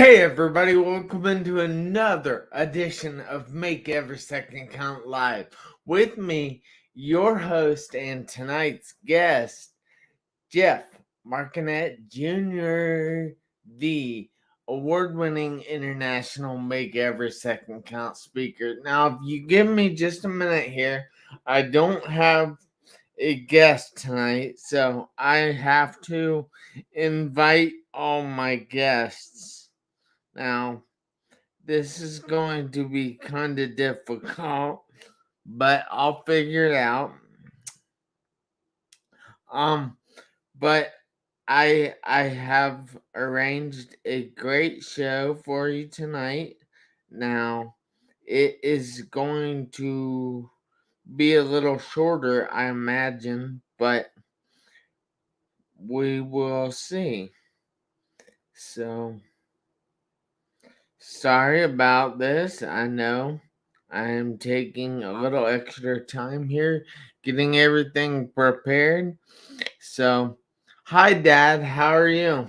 Hey everybody, welcome into another edition of Make Every Second Count Live. With me, your host and tonight's guest, Jeff Marconette Jr., the award-winning international Make Every Second Count speaker. Now, if you give me just a minute here, I don't have a guest tonight, so I have to invite all my guests. Now, this is going to be kind of difficult, but I'll figure it out. But I have arranged a great show for you tonight. Now, it is going to be a little shorter, I imagine, but we will see. So, sorry about this. I know I am taking a little extra time here getting everything prepared. So, hi, Dad. How are you?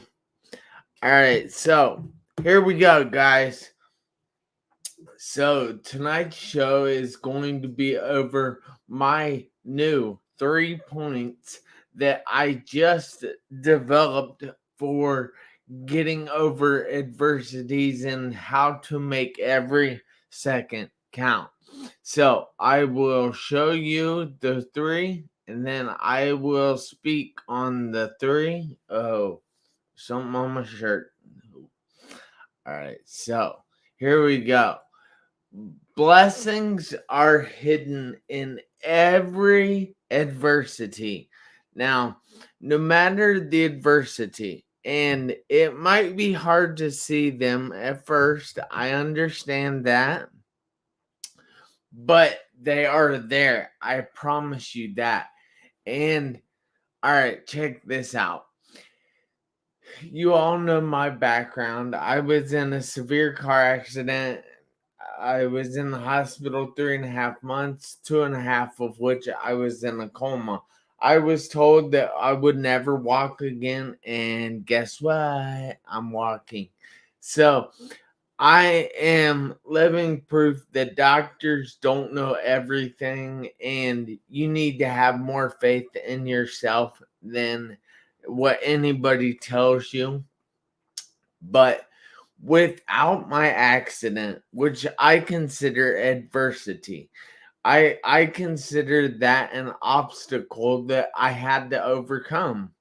All right. So, here we go, guys. So, tonight's show is going to be over my new 3 points that I just developed for getting over adversities and how to make every second count. So I will show you the 3 and then I will speak on the 3. Oh, something on my shirt. All right, so here we go. Blessings are hidden in every adversity. Now, no matter the adversity, and it might be hard to see them at first, I understand that, but they are there. I promise you that. And all right, check this out. You all know my background. I was in a severe car accident. I was in the hospital 3.5 months, 2.5 of which I was in a coma. I was told that I would never walk again, and guess what? I'm walking. So I am living proof that doctors don't know everything, and you need to have more faith in yourself than what anybody tells you. But without my accident, which I consider adversity, I consider that an obstacle that I had to overcome.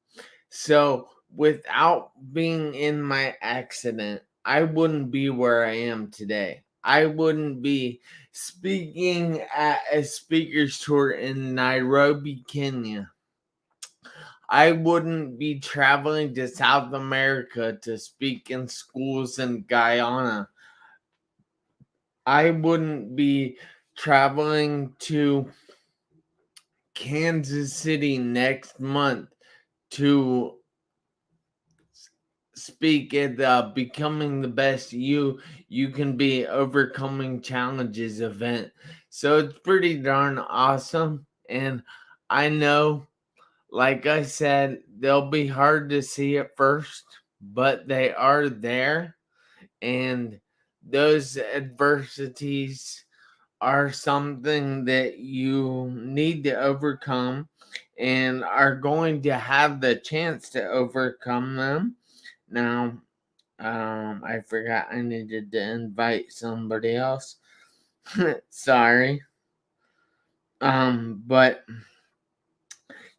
So without being in my accident, I wouldn't be where I am today. I wouldn't be speaking at a speaker's tour in Nairobi, Kenya. I wouldn't be traveling to South America to speak in schools in Guyana. I wouldn't be traveling to Kansas City next month to speak at the Becoming the Best You Can Be Overcoming Challenges event. So it's pretty darn awesome. And I know, like I said, they'll be hard to see at first, but they are there. And those adversities are something that you need to overcome and are going to have the chance to overcome them. Now, I forgot I needed to invite somebody else. Sorry. But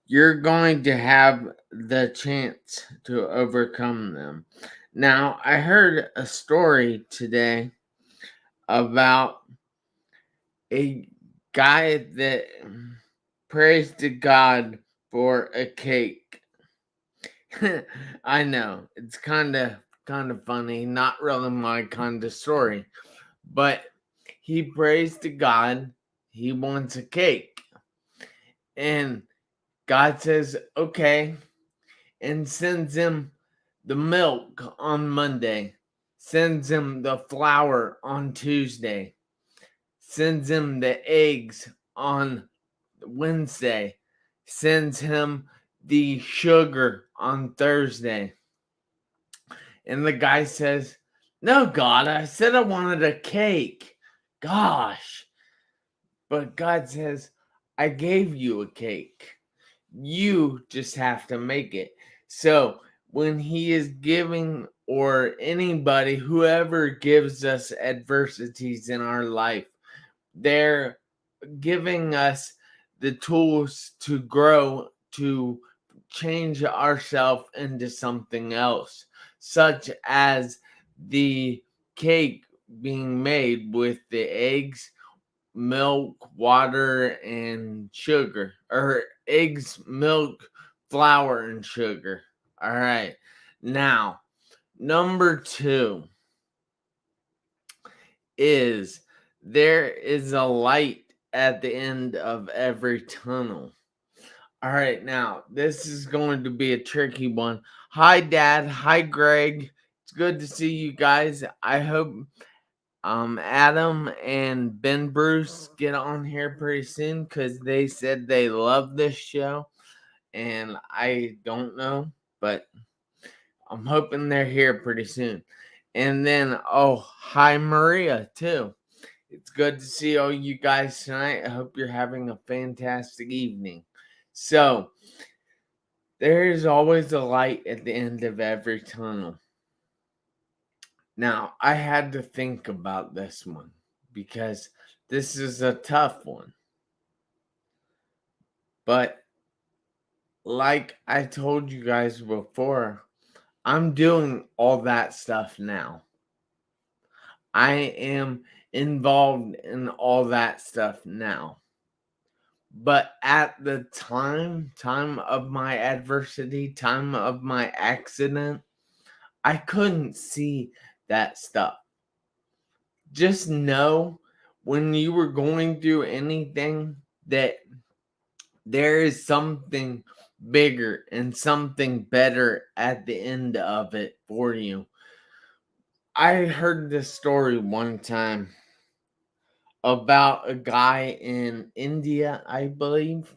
you're going to have the chance to overcome them. Now, I heard a story today about a guy that prays to God for a cake. I know it's kind of funny, not really my kind of story, but he prays to God. He wants a cake, and God says okay, and sends him the milk on Monday, sends him the flour on Tuesday, sends him the eggs on Wednesday, sends him the sugar on Thursday. And the guy says, No, God, I said I wanted a cake. Gosh. But God says, I gave you a cake. You just have to make it. So when He is giving, or anybody, whoever gives us adversities in our life, they're giving us the tools to grow, to change ourselves into something else, such as the cake being made with the eggs, milk, water, and sugar, or eggs, milk, flour, and sugar. All right. Now, number 2 is there is a light at the end of every tunnel. All right, now this is going to be a tricky one. Hi, Dad. Hi, Greg. It's good to see you guys. I hope Adam and Ben Bruce get on here pretty soon, because they said they love this show, and I don't know, but I'm hoping they're here pretty soon. And then, oh, hi, Maria, too. It's good to see all you guys tonight. I hope you're having a fantastic evening. So, there is always a light at the end of every tunnel. Now, I had to think about this one, because this is a tough one. But like I told you guys before, I'm doing all that stuff now. I am involved in all that stuff now. But at the time of my adversity, time of my accident, I couldn't see that stuff. Just know, when you were going through anything, that there is something bigger and something better at the end of it for you. I heard this story one time about a guy in India, I believe,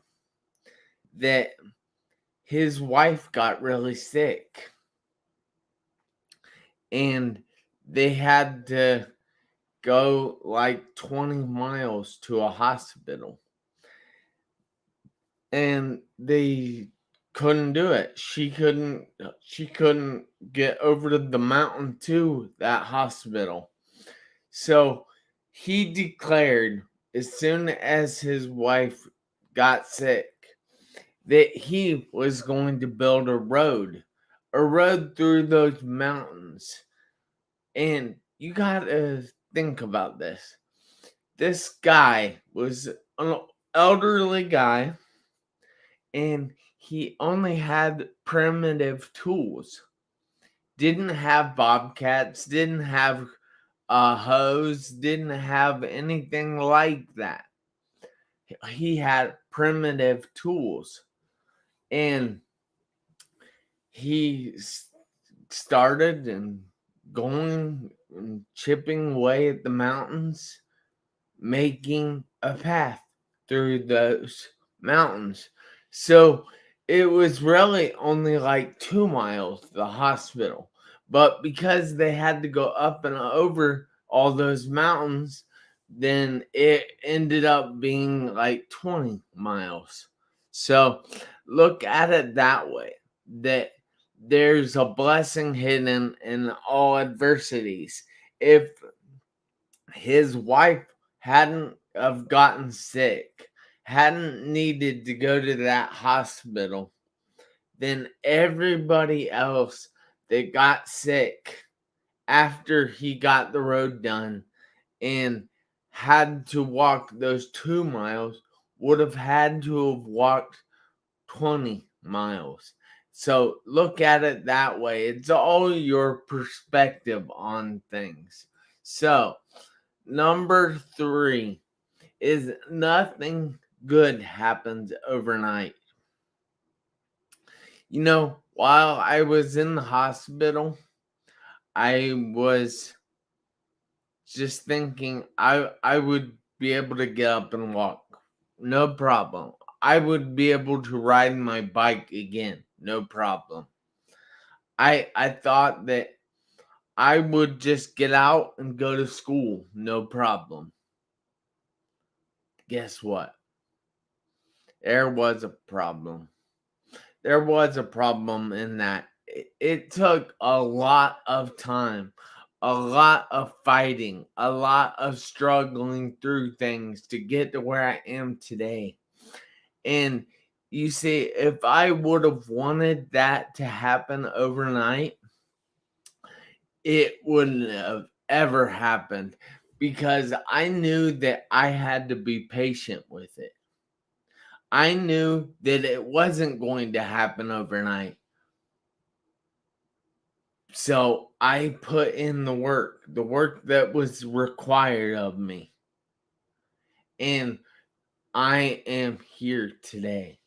that his wife got really sick, and they had to go like 20 miles to a hospital, and they couldn't do it. She couldn't get over to the mountain to that hospital. So he declared, as soon as his wife got sick, that he was going to build a road through those mountains. And you gotta think about this. This guy was an elderly guy, and he only had primitive tools. Didn't have bobcats, didn't have a hose, didn't have anything like that. He had primitive tools, and he started and going and chipping away at the mountains, making a path through those mountains. So it was really only like 2 miles to the hospital. But because they had to go up and over all those mountains, then it ended up being like 20 miles. So look at it that way, that there's a blessing hidden in all adversities. If his wife hadn't have gotten sick, hadn't needed to go to that hospital, then everybody else that got sick after he got the road done and had to walk those 2 miles would have had to have walked 20 miles. So look at it that way. It's all your perspective on things. So, number 3 is nothing good happens overnight. You know, while I was in the hospital, I was just thinking I would be able to get up and walk. No problem. I would be able to ride my bike again. No problem. I thought that I would just get out and go to school, no problem. Guess what? There was a problem. There was a problem in that it took a lot of time, a lot of fighting, a lot of struggling through things to get to where I am today. And you see, if I would have wanted that to happen overnight, it wouldn't have ever happened because I knew that I had to be patient with it. I knew that it wasn't going to happen overnight. So I put in the work that was required of me. And I am here today.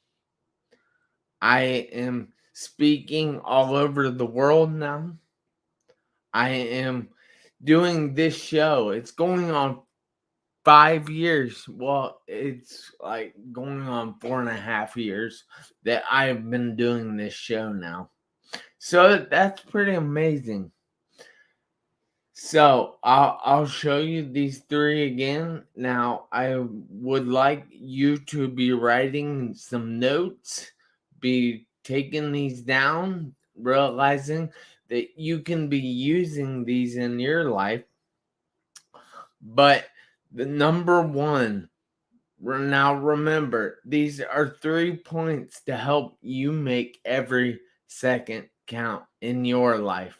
I am speaking all over the world now. I am doing this show. It's going on 5 years. Well, it's like going on 4.5 years that I've been doing this show now. So that's pretty amazing. So I'll show you these three again. Now I would like you to be writing some notes, be taking these down, realizing that you can be using these in your life. But the number one, now remember, these are 3 points to help you make every second count in your life.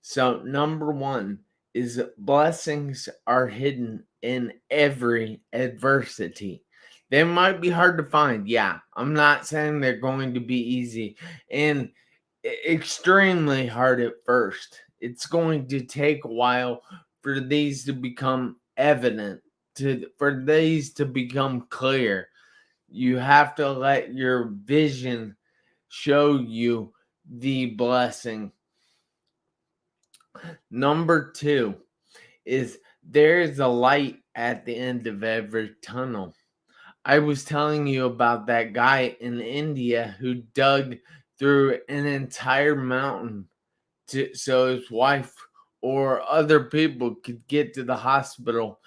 So, number one is blessings are hidden in every adversity. They might be hard to find. Yeah, I'm not saying they're going to be easy and extremely hard at first. It's going to take a while for these to become evident, for these to become clear. You have to let your vision show you the blessing. Number two is there is a light at the end of every tunnel. I was telling you about that guy in India who dug through an entire mountain so his wife or other people could get to the hospital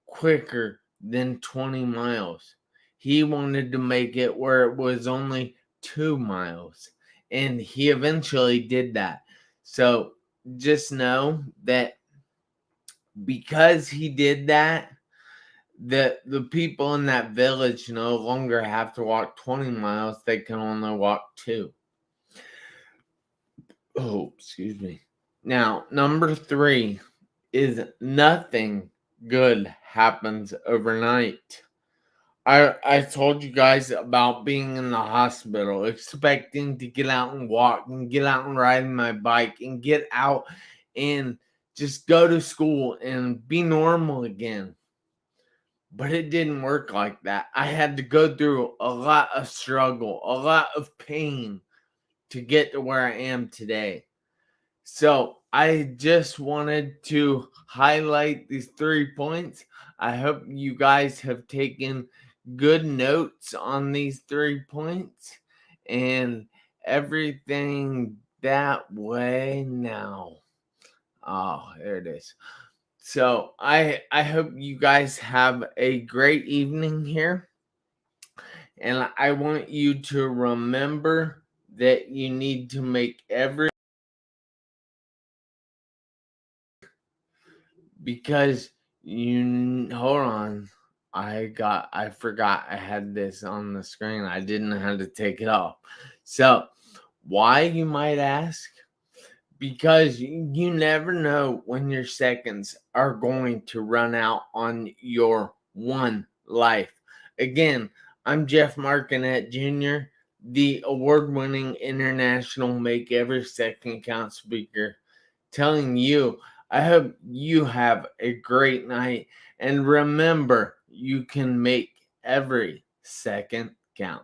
quicker than 20 miles. He wanted to make it where it was only 2 miles, and he eventually did that. So just know that because he did that, the people in that village no longer have to walk 20 miles, they can only walk 2. Oh, excuse me. Now, number 3 is nothing good happens overnight. I told you guys about being in the hospital, expecting to get out and walk and get out and ride my bike and get out and just go to school and be normal again. But it didn't work like that. I had to go through a lot of struggle, a lot of pain to get to where I am today. So I just wanted to highlight these 3 points. I hope you guys have taken good notes on these 3 points and everything that way now. Oh, there it is. So I hope you guys have a great evening here. And I want you to remember that you need to make every because you hold on. I forgot I had this on the screen. I didn't know how to take it off. So why, you might ask? Because you never know when your seconds are going to run out on your one life. Again, I'm Jeff Marconette Jr., the award-winning international Make Every Second Count speaker, telling you, I hope you have a great night. And remember, you can make every second count.